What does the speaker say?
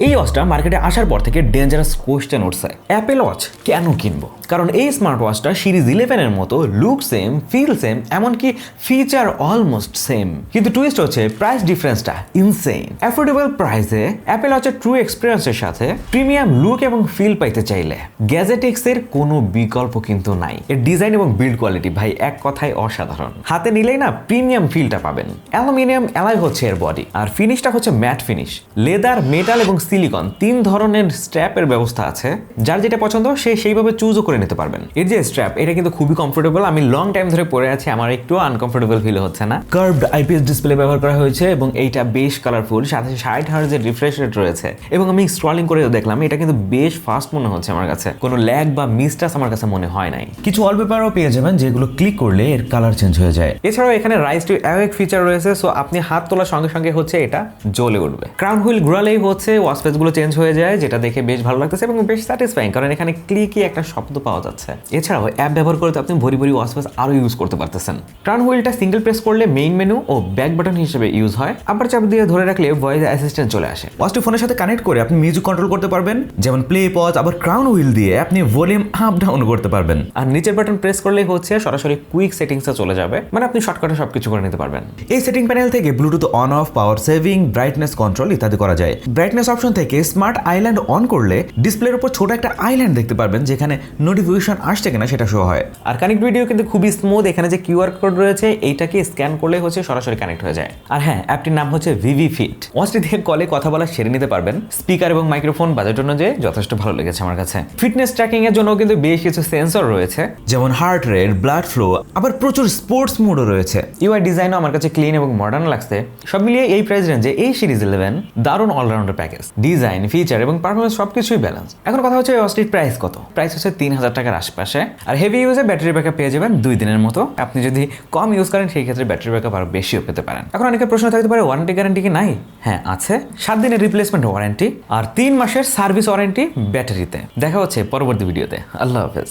এই ওয়াচটা মার্কেটে আসার পর থেকে ডেঞ্জারাস কোয়েশ্চেন উঠছে, অ্যাপেল ওয়াচ কেন কিনবো? কারণ এই স্মার্ট ওয়াচটা সিরিজ 11 এর মতো লুক সেম, ফিল সেম, এমনকি ফিচার অলমোস্ট সেম, কিন্তু টুইস্ট হচ্ছে প্রাইস ডিফারেন্সটা ইনসেইন। অ্যাফোর্ডেবল প্রাইসে অ্যাপেল ওয়াচের ট্রু এক্সপিরিয়েন্সের সাথে প্রিমিয়াম লুক এবং ফিল পাইতে চাইলে গ্যাজেটিক্স এর কোনো বিকল্প কিন্তু নাই। এর ডিজাইন এবং বিল্ড কোয়ালিটি ভাই এক কথায় অসাধারণ। হাতে নিলেই না প্রিমিয়াম ফিলটা পাবেন। অ্যালুমিনিয়াম অ্যালয় হচ্ছে এর বডি, আর ফিনিশটা হচ্ছে ম্যাট ফিনিশ। লেদার, মেটাল এবং সিলিকন 3 ধরনের স্ট্র্যাপের ব্যবস্থা আছে। যার যেটা পছন্দ সে সেইভাবে চুজও করে নিতে পারবেন। এর যে স্ট্র্যাপ এটা কিন্তু খুবই কমফোর্টেবল। আমি লং টাইম ধরে পরে আছি, আমার একটু আনকমফোর্টেবল ফিল হচ্ছে না। কার্ভড আইপিএস ডিসপ্লে ব্যবহার করা হয়েছে এবং এইটা বেশ কালারফুল, সাথে 60 হার্টজের রিফ্রেশ রেট রয়েছে। এবং আমি স্ক্রলিং করে দেখলাম এটা কিন্তু বেশ ফাস্ট মনে হচ্ছে আমার কাছে, কোনো ল্যাগ বা মিসটাস আমার কাছে মনে হয় নাই। কিছু ওয়ালপেপারও পেয়ে যাবেন যেগুলো ক্লিক করলে এর কালার চেঞ্জ হয়ে যায়। এছাড়াও এখানে রাইজ টু অ্যাওয়েক ফিচার রয়েছে, সো আপনি হাত তোলার সঙ্গে সঙ্গে হচ্ছে এটা জ্বলে উঠবে। ক্রাউন হুইল ঘোরালেই হচ্ছে ওয়াচ পেজ গুলো চেঞ্জ হয়ে যায়, যেটা দেখে বেশ ভালো লাগতেছে এবং বেশ স্যাটিসফাইং, কারণ এখানে ক্লিকই একটা শব্দ পাওয়া যাচ্ছে। এছাড়াও অ্যাপ ব্যবহার করে আপনি ভরি ভরি ওয়াচ পেজ আরো ইউজ করতে পারতেছেন। ক্রাউন হুইলটা সিঙ্গেল প্রেস করলে মেইন মেনু ও ব্যাক বাটন হিসেবে ইউজ হয়, আবার চাপ দিয়ে ধরে রাখলে ভয়েস অ্যাসিস্ট্যান্ট চলে আসে। ওয়াচটি ফোনের সাথে কানেক্ট করে আপনি মিউজিক কন্ট্রোল করতে পারবেন, যেমন প্লে, পজ। আবার ক্রাউন হুইল দিয়ে আপনি ভলিউম আপ ডাউন করতে পারবেন। আর নিচের বাটন প্রেস করলেই হচ্ছে সরাসরি কুইক সেটিংসে চলে যাবে, মানে আপনি শর্টকাটে সবকিছু করে নিতে পারবেন। এই সেটিং প্যানেল থেকে Bluetooth on of, power saving, brightness control ইত্যাদি করা যায়। ব্রাইটনেস অপশন থেকে স্মার্ট আইল্যান্ড অন করলে ডিসপ্লের উপর ছোট একটা আইল্যান্ড দেখতে পারবেন, যেখানে নোটিফিকেশন আসছে কিনা সেটা শো হয়। আর কানেক্ট ভিডিও কিন্তু খুবই স্মুথ। এখানে যে কিউআর কোড রয়েছে এইটাকে স্ক্যান করলে হচ্ছে সরাসরি কানেক্ট হয়ে যায়। আর হ্যাঁ, অ্যাপটির নাম হচ্ছে ভিভি ফিট। ওয়াচটি দিয়ে কলে কথা বলা সেরে নিতে পারবেন। স্পিকার এবং মাইক্রোফোন বাজার জন্য যে যথেষ্ট ভালো লেগেছে আমার কাছে। ফিটনেস ট্র্যাকিং এর জন্য কিন্তু বেশ কিছু সেন্সর রয়েছে, যেমন হার্ট রেট, ব্লাড ফ্লো, আবার প্রচুর স্পোর্টস মোডও রয়েছে। ইউআই ডিজাইনও আমার কাছে ক্লিন এবং মডার্ন লাগছে। সব মিলিয়ে এই প্রাইস রেঞ্জে এই সিরিজ 11 দারুণ অলরাউন্ডার প্যাকেজ। ডিজাইন, ফিচার এবং পারফরমেন্স সবকিছুই ব্যালেন্স। এখন কথা হচ্ছে ওয়াচটির প্রাইস কত? প্রাইস হচ্ছে 3000 টাকার আশপাশে। আর হেভি ইউজে ব্যাটারি ব্যাকআপ পেয়ে যাবেন 2 দিনের মতো। আপনি যদি কম ইউজ করেন সেই ক্ষেত্রে ব্যাটারি ব্যাকআপ আরো বেশিও পেতে পারেন। এখন অনেকের প্রশ্ন থাকতে পারে ওয়ারেন্টি গ্যারান্টি কি নাই? হ্যাঁ আছে, 7 দিনের রিপ্লেসমেন্ট ওয়ারেন্টি আর 3 মাসের সার্ভিস ওয়ারেন্টি ব্যাটারিতে। দেখা হচ্ছে পরবর্তী ভিডিওতে। আল্লাহ হাফেজ।